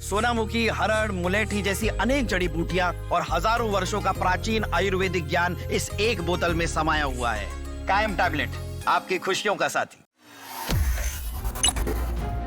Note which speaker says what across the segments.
Speaker 1: सोनामुखी, हरड़, मुलेठी जैसी अनेक जड़ी बूटियां और हजारों वर्षों का प्राचीन आयुर्वेदिक ज्ञान इस एक बोतल में समाया हुआ है। कायम टैबलेट, आपकी खुशियों का साथी।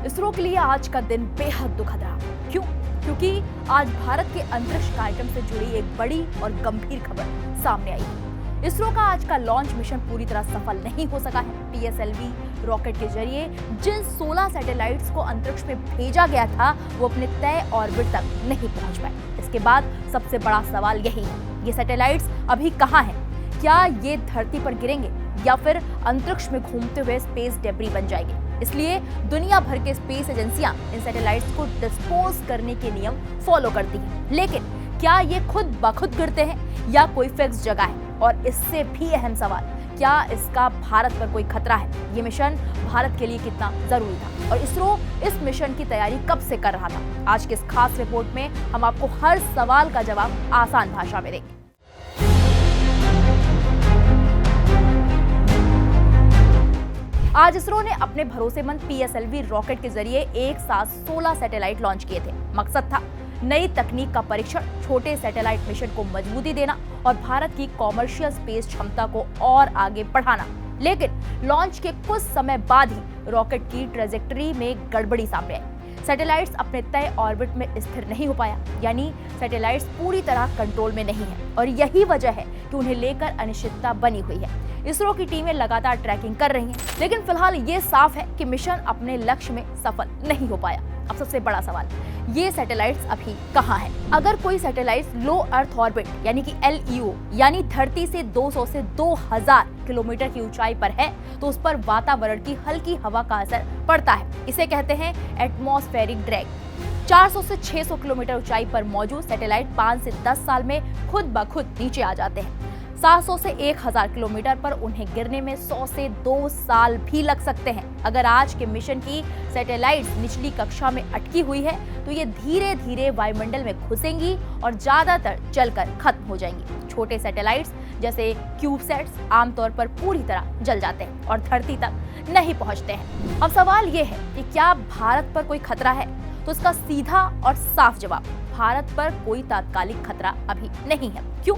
Speaker 2: इसरो के लिए आज का दिन बेहद दुखद रहा। क्यों? क्योंकि आज भारत के अंतरिक्ष कार्यक्रम से जुड़ी एक बड़ी और गंभीर खबर सामने आई है। इसरो का आज का लॉन्च मिशन पूरी तरह सफल नहीं हो सका है। PSLV रॉकेट के जरिए जिन 16 सैटेलाइट्स को अंतरिक्ष में भेजा गया था, वो अपने तय ऑर्बिट तक नहीं पहुंच पाए। इसके बाद सबसे बड़ा सवाल यही है, ये सैटेलाइट्स अभी कहां हैं? क्या ये धरती पर गिरेंगे या फिर अंतरिक्ष में घूमते हुए स्पेस डेब्री बन जाएंगे? इसलिए दुनिया भर के स्पेस एजेंसियां इन सैटेलाइट्स को डिस्पोज करने के नियम फॉलो करती हैं। लेकिन क्या ये खुद ब खुद गिरते हैं या कोई फिक्स जगह है? और इससे भी अहम सवाल, क्या इसका भारत पर कोई खतरा है? ये मिशन भारत के लिए कितना जरूरी था और इसरो इस मिशन की तैयारी कब से कर रहा था? आज की इस खास रिपोर्ट में हम आपको हर सवाल का जवाब आसान भाषा में देंगे। आज इसरो ने अपने भरोसेमंद PSLV रॉकेट के जरिए एक साथ 16 सैटेलाइट लॉन्च किए थे। मकसद था नई तकनीक का परीक्षण, छोटे सैटेलाइट मिशन को मजबूती देना और भारत की कॉमर्शियल स्पेस क्षमता को और आगे बढ़ाना। लेकिन लॉन्च के कुछ समय बाद ही रॉकेट की ट्रेजेक्टरी में गड़बड़ी सामने आई। सैटेलाइट्स अपने तय ऑर्बिट में स्थिर नहीं हो पाया, यानी सैटेलाइट्स पूरी तरह कंट्रोल में नहीं है और यही वजह है कि उन्हें लेकर अनिश्चितता बनी हुई है। इसरो की टीमें लगातार ट्रैकिंग कर रही हैं, लेकिन फिलहाल ये साफ है कि मिशन अपने लक्ष्य में सफल नहीं हो पाया। अब सबसे बड़ा सवाल, ये सैटेलाइट्स अभी कहाँ हैं? अगर कोई सैटेलाइट्स लो अर्थ ऑर्बिट यानी कि LEO यानी धरती से 200 से 2000 किलोमीटर की ऊंचाई पर है, तो उस पर वातावरण की हल्की हवा का असर पड़ता है। इसे कहते हैं एटमॉस्फेरिक ड्रैग। 400 से 600 किलोमीटर ऊंचाई पर मौजूद सैटेलाइट 5 से 10 साल में खुद ब खुद नीचे आ जाते हैं। 700 से 1000 किलोमीटर पर उन्हें गिरने में 100 से 2 साल भी लग सकते हैं। अगर आज के मिशन की सैटेलाइट्स निचली कक्षा में अटकी हुई है, तो ये धीरे धीरे वायुमंडल में घुसेंगी और ज्यादातर जलकर खत्म हो जाएंगी। छोटे सैटेलाइट्स जैसे क्यूबसैट्स आमतौर पर पूरी तरह जल जाते हैं और धरती तक नहीं पहुंचते हैं। अब सवाल ये है कि क्या भारत पर कोई खतरा है? तो इसका सीधा और साफ जवाब, भारत पर कोई तात्कालिक खतरा अभी नहीं है। क्यों?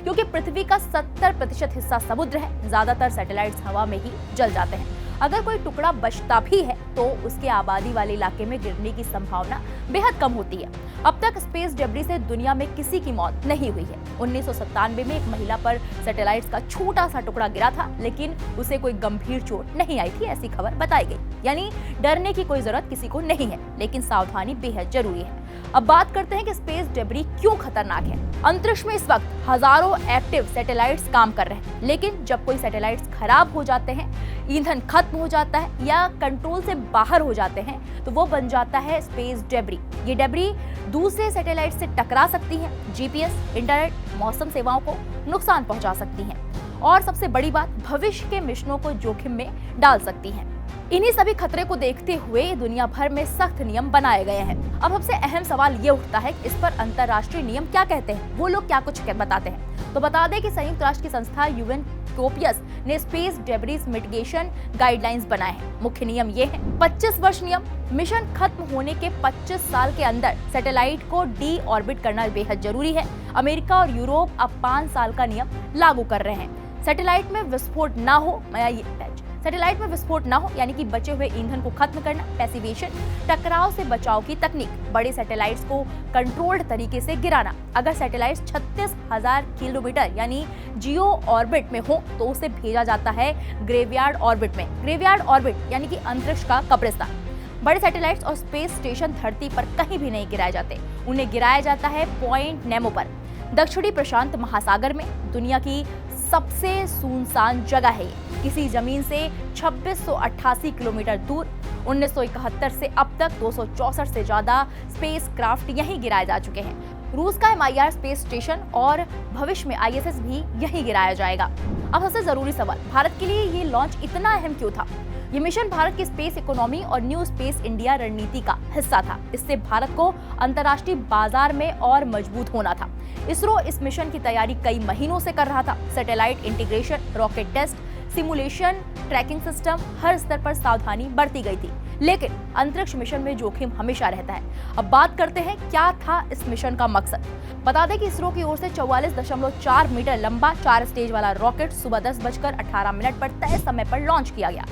Speaker 2: क्योंकि पृथ्वी का 70% हिस्सा समुद्र है, ज्यादातर सैटेलाइट्स हवा में ही जल जाते हैं। अगर कोई टुकड़ा बचता भी है तो उसके आबादी वाले इलाके में गिरने की संभावना बेहद कम होती है। अब तक स्पेस डेब्री से दुनिया में किसी की मौत नहीं हुई है। 1997 में एक महिला पर सैटेलाइट्स का छोटा सा टुकड़ा गिरा था, लेकिन उसे कोई गंभीर चोट नहीं आई थी, ऐसी खबर बताई गई। यानी डरने की कोई जरूरत किसी को नहीं है, लेकिन सावधानी बेहद जरूरी है। अब बात करते हैं कि स्पेस डेब्री क्यों खतरनाक है। अंतरिक्ष में इस वक्त हजारों एक्टिव सैटेलाइट्स काम कर रहे हैं, लेकिन जब कोई सैटेलाइट्स खराब हो जाते हैं, ईंधन खत्म हो जाता है या कंट्रोल से बाहर हो जाते हैं, तो वो बन जाता है स्पेस डेब्री। ये डेब्री दूसरे सैटेलाइट से टकरा सकती है, GPS, इंटरनेट, मौसम सेवाओं को नुकसान पहुंचा सकती है और सबसे बड़ी बात, भविष्य के मिशनों को जोखिम में डाल सकती है। इन्हीं सभी खतरे को देखते हुए दुनिया भर में सख्त नियम बनाए गए हैं। अब सबसे अहम सवाल ये उठता है कि इस पर अंतर्राष्ट्रीय नियम क्या कहते हैं, वो लोग क्या कुछ बताते हैं। तो बता दें कि संयुक्त राष्ट्र की संस्था UNCOPS ने स्पेस डेब्रीज मिटिगेशन गाइडलाइंस बनाए हैं। मुख्य नियम ये है, 25 वर्ष नियम, मिशन खत्म होने के 25 साल के अंदर सैटेलाइट को डी ऑर्बिट करना बेहद जरूरी है। अमेरिका और यूरोप अब 5 साल का नियम लागू कर रहे हैं। सैटेलाइट में विस्फोट ना हो, सैटेलाइट में विस्फोट ना हो यानी कि बचे हुए ईंधन को खत्म करना, पैसिवेशन, टकराव से बचाव की तकनीक, बड़े सैटेलाइट्स को कंट्रोल्ड तरीके से गिराना। अगर सैटेलाइट्स 36,000 किलोमीटर यानी जियो ऑर्बिट में हो तो उसे भेजा जाता है ग्रेवयार्ड ऑर्बिट में। ग्रेवयार्ड ऑर्बिट यानी कि अंतरिक्ष का कब्रिस्तान। बड़े सैटेलाइट्स और स्पेस स्टेशन धरती पर कहीं भी नहीं गिराए जाते, उन्हें गिराया जाता है पॉइंट नेमो पर, दक्षिणी प्रशांत महासागर में। दुनिया की सबसे सुनसान जगह है ये, किसी जमीन से 2688 किलोमीटर दूर। 1971 से अब तक 264 से ज्यादा स्पेस क्राफ्ट यहीं गिराए जा चुके हैं। रूस का MIR स्पेस स्टेशन और भविष्य में ISS भी यहीं गिराया जाएगा। अब सबसे जरूरी सवाल, भारत के लिए ये लॉन्च इतना अहम क्यों था? ये मिशन भारत की स्पेस इकोनॉमी और न्यू स्पेस इंडिया रणनीति का हिस्सा था। इससे भारत को अंतर्राष्ट्रीय बाजार में और मजबूत होना था। इसरो इस मिशन की तैयारी कई महीनों से कर रहा था। Satellite integration, rocket test, simulation, tracking system, हर स्तर पर सावधानी बरती गई थी। लेकिन अंतरिक्ष मिशन में जोखिम हमेशा रहता है। अब बात करते हैं क्या था इस मिशन का मकसद। बता दें कि इसरो की ओर से 44.4 मीटर लंबा 4 स्टेज वाला रॉकेट सुबह 10:18 पर तय समय पर लॉन्च किया गया।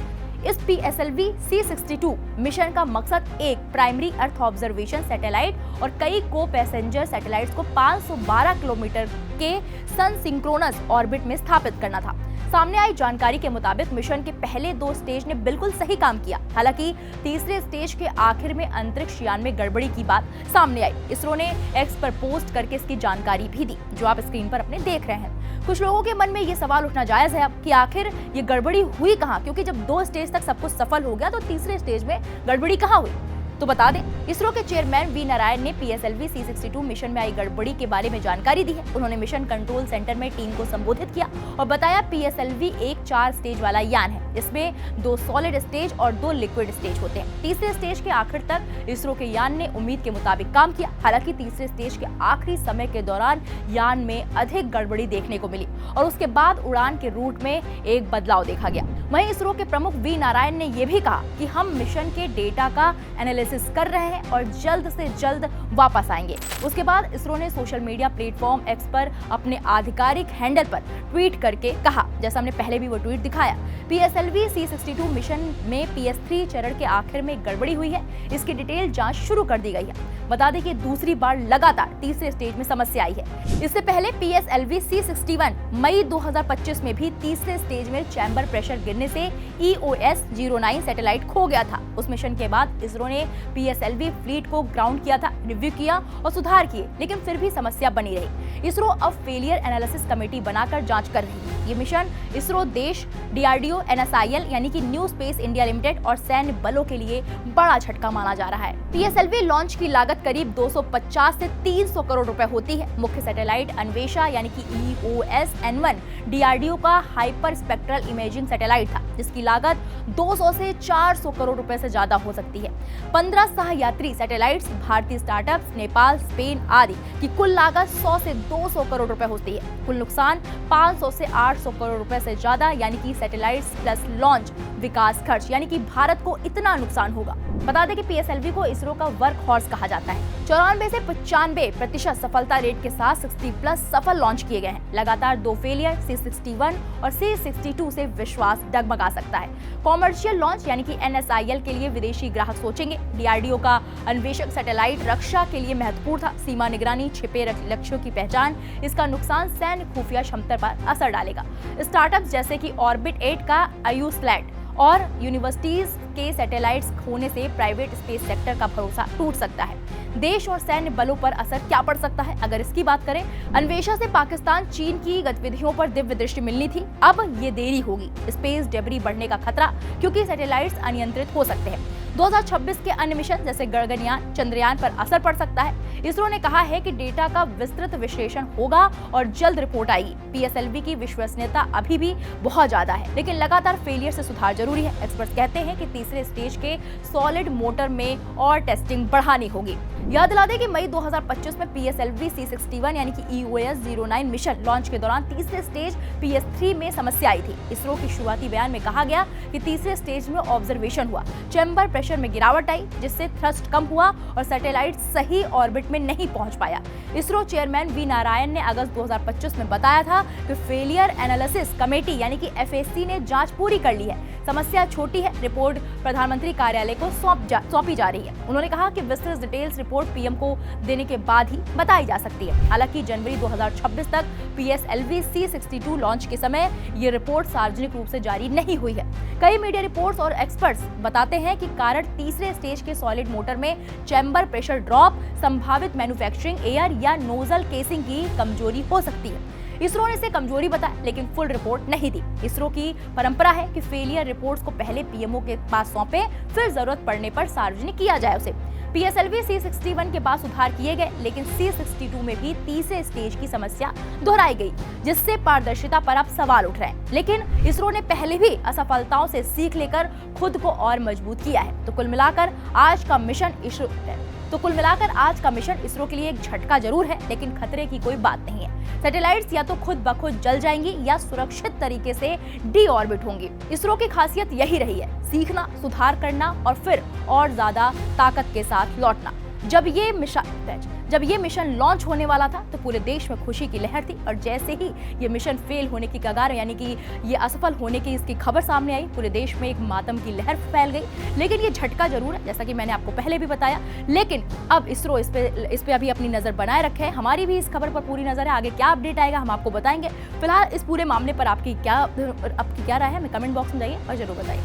Speaker 2: इस PSLV C62 मिशन का मकसद एक प्राइमरी अर्थ ऑब्जर्वेशन सैटेलाइट और कई को पैसेंजर सैटेलाइट्स को 512 किलोमीटर के सन सिंक्रोनस ऑर्बिट में स्थापित करना था। सामने आई जानकारी के मुताबिक मिशन के पहले 2 स्टेज ने बिल्कुल सही काम किया। हालांकि तीसरे स्टेज के आखिर में अंतरिक्ष यान में गड़बड़ी की बात सामने आई। इसरो ने एक्स पर पोस्ट करके इसकी जानकारी भी दी, जो आप स्क्रीन पर अपने देख रहे हैं। कुछ लोगों के मन में ये सवाल उठना जायज है अब कि आखिर ये गड़बड़ी हुई कहाँ, क्योंकि जब 2 स्टेज तक सब कुछ सफल हो गया तो तीसरे स्टेज में गड़बड़ी कहाँ हुई। तो बता दें, इसरो के चेयरमैन वी नारायण ने PSLV C62 मिशन में आई गड़बड़ी के बारे में जानकारी दी है। उन्होंने मिशन कंट्रोल सेंटर में टीम को संबोधित किया और बताया PSLV एक 4 स्टेज वाला यान है। इसमें 2 सॉलिड स्टेज और 2 लिक्विड स्टेज होते हैं। तीसरे स्टेज के आखिर तक इसरो के यान ने उम्मीद के मुताबिक काम किया। हालांकि तीसरे स्टेज के आखिरी समय के दौरान यान में अधिक गड़बड़ी देखने को मिली और उसके बाद उड़ान के रूट में एक बदलाव देखा गया। वहीं इसरो के प्रमुख वी नारायण ने यह भी कहा कि हम मिशन के डेटा का एनालिसिस कर रहे हैं और जल्द से जल्द वापस आएंगे। उसके बाद इसरो ने सोशल मीडिया प्लेटफॉर्म एक्स पर अपने आधिकारिक हैंडल पर ट्वीट करके कहा, जैसा हमने पहले भी वो ट्वीट दिखाया, PSLV C62 मिशन में PS3 चरण के आखिर में गड़बड़ी हुई है। इसकी डिटेल जांच शुरू कर दी गई है। बता दें कि दूसरी बार लगातार तीसरे स्टेज में समस्या आई है। इससे पहले PSLV C61 मई 2025 में भी तीसरे स्टेज में चैम्बर प्रेशर गिरने से EOS 09 सैटेलाइट खो गया था। उस मिशन के बाद इसरो ने PSLV फ्लीट को ग्राउंड किया था, रिव्यू किया और सुधार किए, लेकिन फिर भी समस्या बनी रही। इसरो अब फेलियर एनालिसिस कमेटी बनाकर जांच कर रही है। ये मिशन इसरो, देश, DRDO, NSIL यानी कि न्यू स्पेस इंडिया लिमिटेड और सैन्य बलों के लिए बड़ा झटका माना जा रहा है। PSLV लॉन्च की लागत करीब 250 से 300 करोड़ रुपए होती है। मुख्य सैटेलाइट अन्वेषा यानी कि EOS N1 DRDO का हाइपर स्पेक्ट्रल इमेजिंग सैटेलाइट था, जिसकी लागत 200 से 400 करोड़ रुपए से ज्यादा हो सकती है। 15 सहयात्री सैटेलाइट्स भारतीय स्टार्टअप्स, नेपाल, स्पेन आदि की कुल लागत 100 से 200 करोड़ रुपए होती है। कुल नुकसान 500 से 800 करोड़ रुपए से ज्यादा, यानी कि सैटेलाइट्स प्लस लॉन्च विकास खर्च, यानी कि भारत को इतना नुकसान होगा। बता दें कि PSLV को इसरो का वर्क हॉर्स कहा जाता है। 94 से 95% सफलता रेट के साथ 60+ सफल लॉन्च किए गए हैं। लगातार 2 फेलियर C61 और C62 से विश्वास डगमगा सकता है। कॉमर्शियल लॉन्च यानी कि NSIL के लिए विदेशी ग्राहक सोचेंगे। DRDO का अन्वेषक सैटेलाइट रक्षा के लिए महत्वपूर्ण था। सीमा निगरानी, छिपे लक्ष्यों की पहचान, इसका नुकसान सैन्य खुफिया क्षमता पर असर डालेगा। स्टार्टअप जैसे कि ऑर्बिट 8 का IUSLAT और यूनिवर्सिटीज के सैटेलाइट्स खोने से प्राइवेट स्पेस सेक्टर का भरोसा टूट सकता है। देश और सैन्य बलों पर असर क्या पड़ सकता है, अगर इसकी बात करें, अन्वेषा से पाकिस्तान, चीन की गतिविधियों पर दिव्य दृष्टि मिलनी थी। अब ये देरी होगी। स्पेस डेब्री बढ़ने का खतरा, क्योंकि सैटेलाइट्स अनियंत्रित हो सकते हैं। 2026 के अन्य मिशन जैसे गगनयान, चंद्रयान पर असर पड़ सकता है। इसरो ने कहा है कि डेटा का विस्तृत विश्लेषण होगा और जल्द रिपोर्ट आएगी। PSLV की विश्वसनीयता अभी भी बहुत ज्यादा है, लेकिन लगातार फेलियर से सुधार जरूरी है। एक्सपर्ट्स कहते हैं कि तीसरे स्टेज के सॉलिड मोटर में और टेस्टिंग बढ़ानी होगी। याद दिला दें कि मई 2025 में PSLV C61 यानी कि EOS 09 मिशन लॉन्च के दौरान तीसरे स्टेज PS3 में समस्या आई थी। इसरो की शुरुआती बयान में कहा गया कि तीसरे स्टेज में ऑब्जर्वेशन हुआ, चैम्बर प्रेशर में गिरावट आई, जिससे थ्रस्ट कम हुआ और सैटेलाइट सही ऑर्बिट में नहीं पहुंच पाया। इसरो चेयरमैन वी नारायण ने अगस्त 2025 में बताया था कि फेलियर एनालिसिस कमेटी यानी कि FAC ने जांच पूरी कर ली है। समस्या छोटी है, रिपोर्ट प्रधानमंत्री कार्यालय को सौंपी जा रही है। उन्होंने कहा कि विस्तृत डिटेल्स रिपोर्ट PM को देने के बाद ही बताई जा सकती है। हालांकि जनवरी 2026 तक PSLV C62 लॉन्च के समय ये रिपोर्ट सार्वजनिक रूप से जारी नहीं हुई है। कई मीडिया रिपोर्ट्स और एक्सपर्ट्स बताते हैं कि कारण तीसरे स्टेज के सॉलिड मोटर में चैम्बर प्रेशर ड्रॉप, संभावित मैन्युफैक्चरिंग एयर या नोजल केसिंग की कमजोरी हो सकती है। इसरो ने इसे कमजोरी बताया, लेकिन फुल रिपोर्ट नहीं दी। इसरो की परंपरा है कि फेलियर रिपोर्ट्स को पहले PMO के पास सौंपे, फिर जरूरत पड़ने पर सार्वजनिक किया जाए उसे। PSLV C61 के बाद सुधार किए गए, लेकिन C62 में भी तीसरे स्टेज की समस्या दोहराई गई, जिससे पारदर्शिता पर अब सवाल उठ रहे हैं। लेकिन इसरो ने पहले भी असफलताओं से सीख लेकर खुद को और मजबूत किया है। तो कुल मिलाकर आज का मिशन तो कुल मिलाकर आज का मिशन इसरो के लिए एक झटका जरूर है, लेकिन खतरे की कोई बात नहीं है। सैटेलाइट्स या तो खुद ब खुद जल जाएंगी या सुरक्षित तरीके से डी ऑर्बिट होंगी। इसरो की खासियत यही रही है, सीखना, सुधार करना और फिर और ज्यादा ताकत के साथ लौटना। जब ये मिशन लॉन्च होने वाला था तो पूरे देश में खुशी की लहर थी, और जैसे ही ये मिशन फेल होने की कगार, यानी कि ये असफल होने की इसकी खबर सामने आई, पूरे देश में एक मातम की लहर फैल गई। लेकिन ये झटका जरूर है, जैसा कि मैंने आपको पहले भी बताया। लेकिन अब इसरो इस पे अभी अपनी नजर बनाए रखे है। हमारी भी इस खबर पर पूरी नजर है, आगे क्या अपडेट आएगा हम आपको बताएंगे। फिलहाल इस पूरे मामले पर आपकी क्या राय है, हमें कमेंट बॉक्स में जाइए और जरूर बताइए।